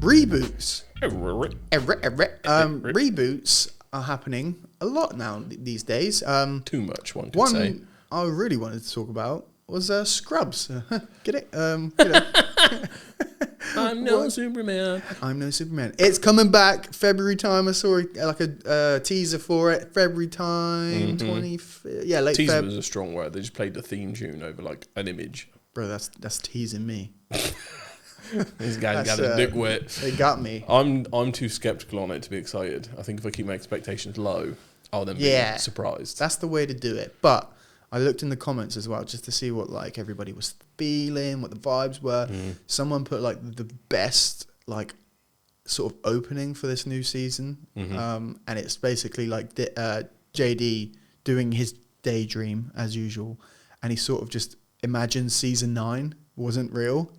Reboots. Reboots are happening a lot now these days. Too much, one could say. One I really wanted to talk about was Scrubs. Get it? I'm no Superman. I'm no Superman. It's coming back February time. I saw like a teaser for it. February time, late Teaser Feb. was a strong word. They just played the theme tune over like an image. Bro, that's teasing me. These guys got a dick wet. They got me. I'm too skeptical on it to be excited. I think if I keep my expectations low, I'll then be surprised. That's the way to do it. But I looked in the comments as well just to see what like everybody was feeling, what the vibes were. Someone put like the best like sort of opening for this new season, and it's basically like JD doing his daydream as usual, and he sort of just imagined season 9 wasn't real.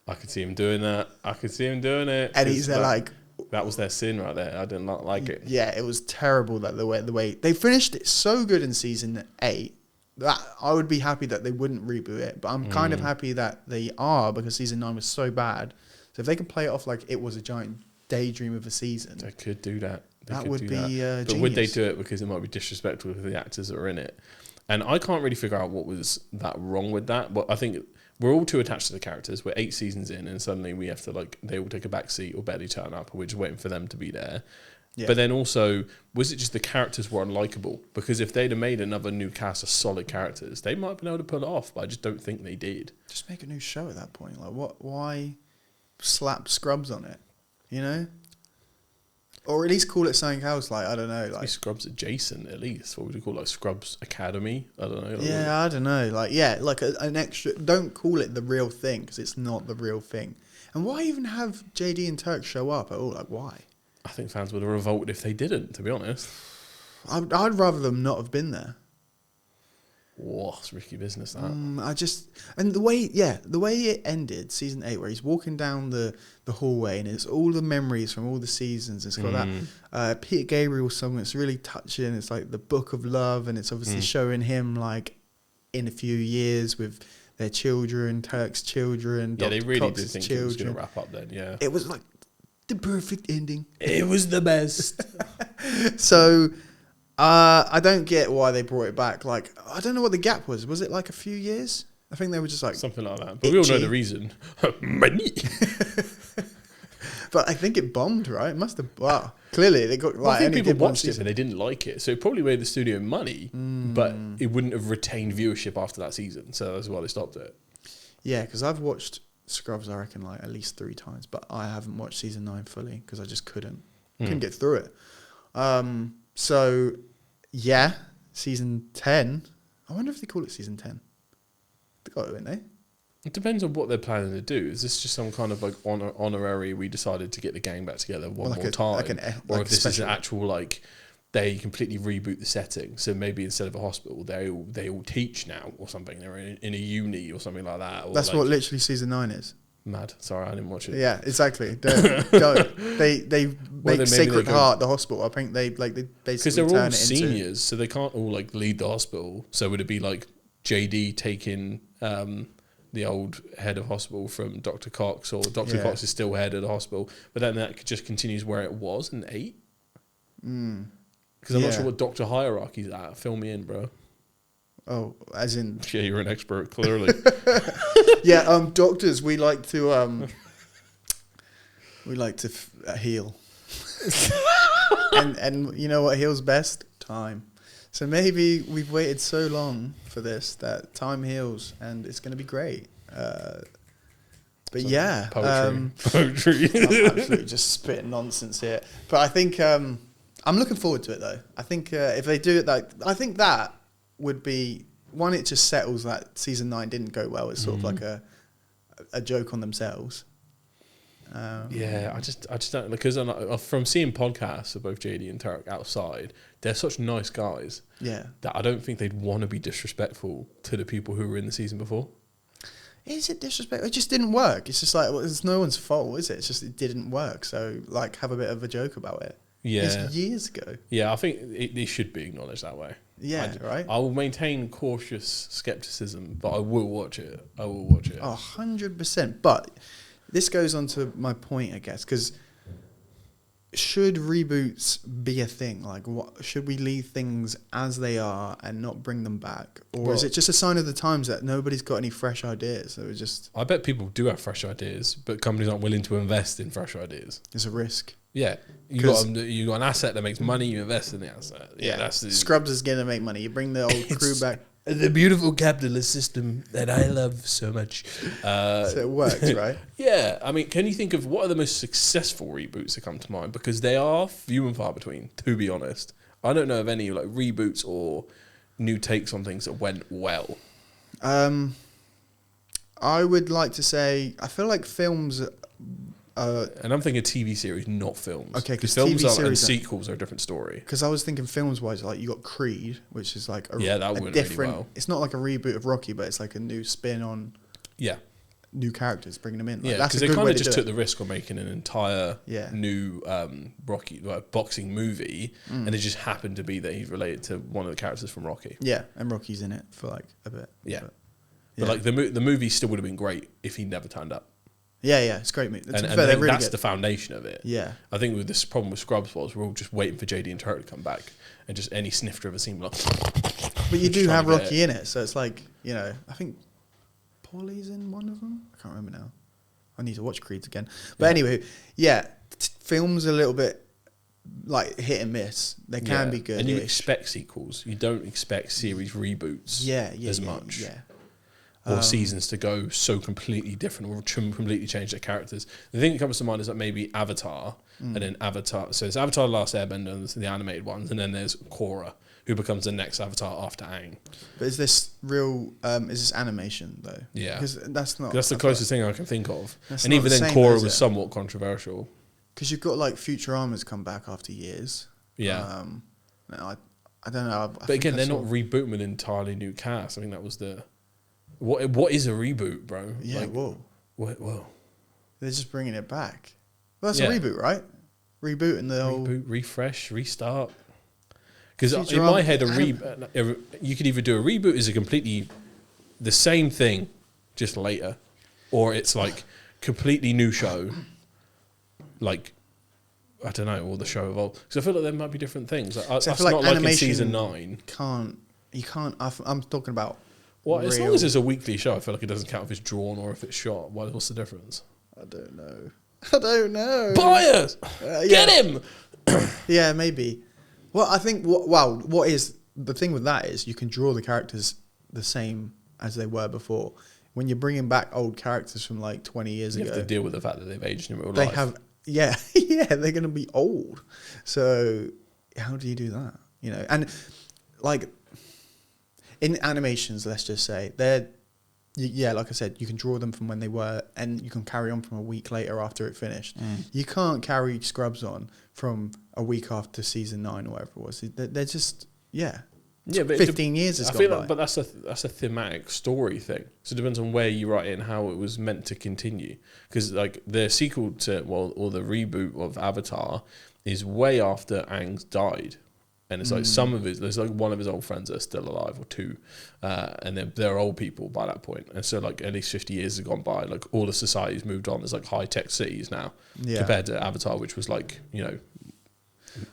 I could see him doing that. I could see him doing it. And he's there like... That was their sin right there. I did not like it. Yeah, it was terrible that the way... They finished it so good in season 8 that I would be happy that they wouldn't reboot it. But I'm kind of happy that they are because season 9 was so bad. So if they can play it off like it was a giant daydream of a season... They could do that. That would be genius. But would they do it because it might be disrespectful to the actors that are in it? And I can't really figure out what was that wrong with that. But I think... We're all too attached to the characters. We're 8 seasons in, and suddenly we have to like they all take a back seat or barely turn up, and we're just waiting for them to be there. Yeah. But then also, was it just the characters were unlikable? Because if they'd have made another new cast of solid characters, they might have been able to pull it off. But I just don't think they did. Just make a new show at that point. Like, what? Why slap Scrubs on it? You know. Or at least call it something else, like, I don't know. Like Scrubs adjacent, at least. What would you call it? Like Scrubs Academy? I don't know. Like I don't know. Like, like an extra... Don't call it the real thing, because it's not the real thing. And why even have JD and Turk show up at all? Like, why? I think fans would have revolted if they didn't, to be honest. I'd rather them not have been there. Whoa, it's risky business, that. And the way it ended, season 8, where he's walking down the hallway and it's all the memories from all the seasons. It's got that Peter Gabriel song that's really touching. It's like the Book of Love, and it's obviously showing him like in a few years with their children, Turk's children, Dr. They really Cox's did think children. It was going to wrap up then, yeah. It was like the perfect ending. It was the best. So... I don't get why they brought it back. Like, I don't know what the gap was. Was it like a few years? I think they were just like... Something like that. But we all know the reason. Money. But I think it bombed, right? It must have... Wow. Clearly, they got... I think people watched it and they didn't like it. So it probably made the studio money, but it wouldn't have retained viewership after that season. So that's why they stopped it. Yeah, because I've watched Scrubs, I reckon, like at least 3 times. But I haven't watched season 9 fully because I just couldn't. Couldn't get through it. So, yeah, season 10. I wonder if they call it season 10. They got it, didn't they? It depends on what they're planning to do. Is this just some kind of like honorary, we decided to get the gang back together more time? Or if this is an actual, like, they completely reboot the setting. So maybe instead of a hospital, they all teach now or something. They're in a uni or something like that. Or that's like, what literally season 9 is. Mad. Sorry, I didn't watch it. Yeah, exactly. Don't. They make Sacred Heart the hospital. I think they basically because they're all seniors, so they can't all like lead the hospital. So would it be like JD taking the old head of hospital from Dr. Cox, or Dr. Cox is still head of the hospital, but then that just continues where it was in 8? Because I'm not sure what Doctor Hierarchy's at. Fill me in, bro. Oh, as in... Yeah, you're an expert, clearly. Doctors, we like to heal. and you know what heals best? Time. So maybe we've waited so long for this that time heals, and it's going to be great. But yeah. Poetry. I'm absolutely just spitting nonsense here. But I think I'm looking forward to it, though. I think if they do it, I think that would be one. It just settles that season 9 didn't go well. It's sort of like a joke on themselves. I just don't, because from seeing podcasts of both JD and Tarek outside, they're such nice guys. Yeah, that I don't think they'd want to be disrespectful to the people who were in the season before. Is it disrespectful? It just didn't work. It's just like, well, it's no one's fault, is it? It's just it didn't work. So like, have a bit of a joke about it. Yeah, it's years ago. Yeah, I think it should be acknowledged that way. Yeah, right. I will maintain cautious skepticism, but I will watch it. 100%. But this goes on to my point, I guess, because should reboots be a thing? Like, what should we leave things as they are and not bring them back, or is it just a sign of the times that nobody's got any fresh ideas? So it's just, I bet people do have fresh ideas, but companies aren't willing to invest in fresh ideas. it's a risk. Yeah, you got an asset that makes money. You invest in the asset. Yeah, that's Scrubs is gonna make money. You bring the old crew back. The beautiful capitalist system that I love so much. So it works, right? Yeah, I mean, can you think of what are the most successful reboots that come to mind? Because they are few and far between, to be honest. I don't know of any like reboots or new takes on things that went well. I would like to say, I feel like films. And I'm thinking TV series, not films. Okay, because films TV series and sequels are a different story. Because I was thinking films-wise, like you got Creed, which is like that went different. really well. It's not like a reboot of Rocky, but it's like a new spin on. Yeah. New characters, bringing them in. Like, Yeah, that's because a they good kind way of to just do took it. the risk on making an entire new Rocky boxing movie, and it just happened to be that he's related to one of the characters from Rocky. Yeah, and Rocky's in it for like a bit. Yeah, but like the movie still would have been great if he never turned up. Yeah, it's a great movie. And I think that's the foundation of it. Yeah. I think with this problem with Scrubs was we're all just waiting for JD and Turk to come back, and just any snifter of a scene like. But you do have Rocky in it, so it's like, I think Paulie's in one of them. I can't remember now. I need to watch Creed again. But anyway, films a little bit like hit and miss. They can be good. And you expect sequels. You don't expect series reboots as much. Yeah. Or seasons to go so completely different or completely change their characters. The thing that comes to mind is that maybe Avatar, and then Avatar. So it's Avatar: Last Airbender, the animated ones, and then there's Korra, who becomes the next Avatar after Aang. But is this real? Is this animation though? Yeah, because that's not. That's the closest thing I can think of. And even then, Korra was somewhat controversial. Because you've got like Futurama's come back after years. Yeah. I don't know. But again, they're not rebooting an entirely new cast. I think that was the. What is a reboot, bro? Yeah, like, whoa. Whoa. They're just bringing it back. Well, that's a reboot, right? Rebooting the whole... Reboot, refresh, restart. Because in my head, you could either do a reboot is a completely the same thing, just later, or it's like completely new show, like, I don't know, or the show evolved. Because I feel like there might be different things. Like, so that's not like in season 9. You can't... I'm talking about... Well, as long as it's a weekly show, I feel like it doesn't count if it's drawn or if it's shot. What's the difference? I don't know. Buyers! Get him! Yeah, maybe. Well, I think, what is... The thing with that is you can draw the characters the same as they were before. When you're bringing back old characters from like 20 years ago... You have to deal with the fact that they've aged in real life. They have... Yeah, they're going to be old. So how do you do that? And like... In animations, let's just say, like I said, you can draw them from when they were, and you can carry on from a week later after it finished. You can't carry Scrubs on from a week after season 9 or whatever it was. They're just, but 15 years has gone by. But that's a thematic story thing. So it depends on where you write it and how it was meant to continue. Because like the sequel to, or the reboot of Avatar is way after Aang's died. And it's like there's like one of his old friends that are still alive, or two, and they're old people by that point. And so like at least 50 years have gone by. Like all the society's moved on. There's like high tech cities now compared to Avatar, which was like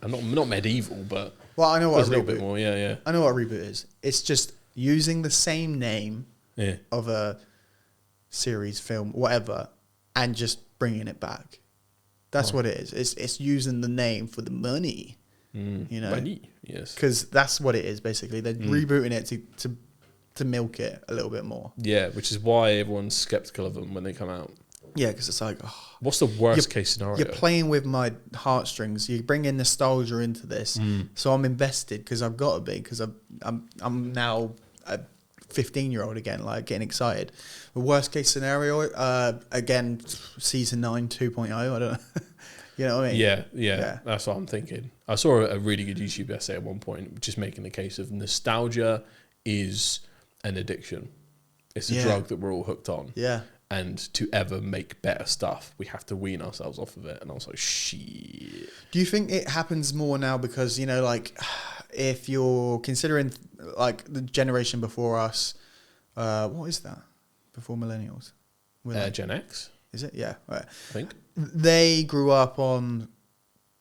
not medieval, but I know what a little bit more. Yeah. I know what a reboot is. It's just using the same name of a series, film, whatever, and just bringing it back. That's what it is. It's using the name for the money. Money, yes, because that's what it is basically. They're rebooting it to milk it a little bit more. Yeah, which is why everyone's skeptical of them when they come out. Yeah, because it's like, what's the worst case scenario? You're playing with my heartstrings. You bring in nostalgia into this, so I'm invested because I've got to be, because I'm now a 15-year-old again, like getting excited. The worst case scenario, again, season 9 2.0. I don't know. You know what I mean? Yeah. That's what I'm thinking. I saw a really good YouTube essay at one point, just making the case of nostalgia is an addiction. It's a drug that we're all hooked on. Yeah. And to ever make better stuff, we have to wean ourselves off of it. And I was like, shit. Do you think it happens more now because, like, if you're considering, like, the generation before us, what is that? Before millennials? Gen X? Is it? Yeah. Right. I think. They grew up on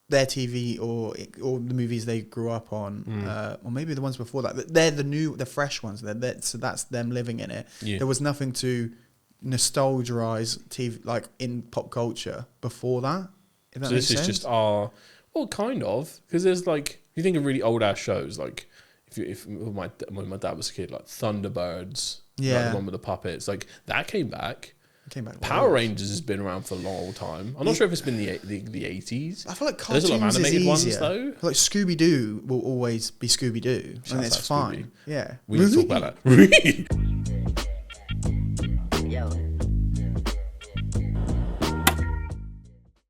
their TV or the movies they grew up on, or maybe the ones before that. They're the fresh ones. So that's them living in it. Yeah. There was nothing to nostalgize TV like in pop culture before that. If that So makes this is sense. just our, well, kind of, because there's like, if you think of really old ass shows, like when my dad was a kid, like Thunderbirds, like the one with the puppets, like that came back. Came back. Power Rangers has been around for a long old time. I'm not sure if it's been the 80s. I feel like There's cartoons a lot of animated is ones easier. though. I feel like Scooby Doo will always be Scooby Doo, and Shouts it's out fine. Scooby. Yeah, We need to talk about that.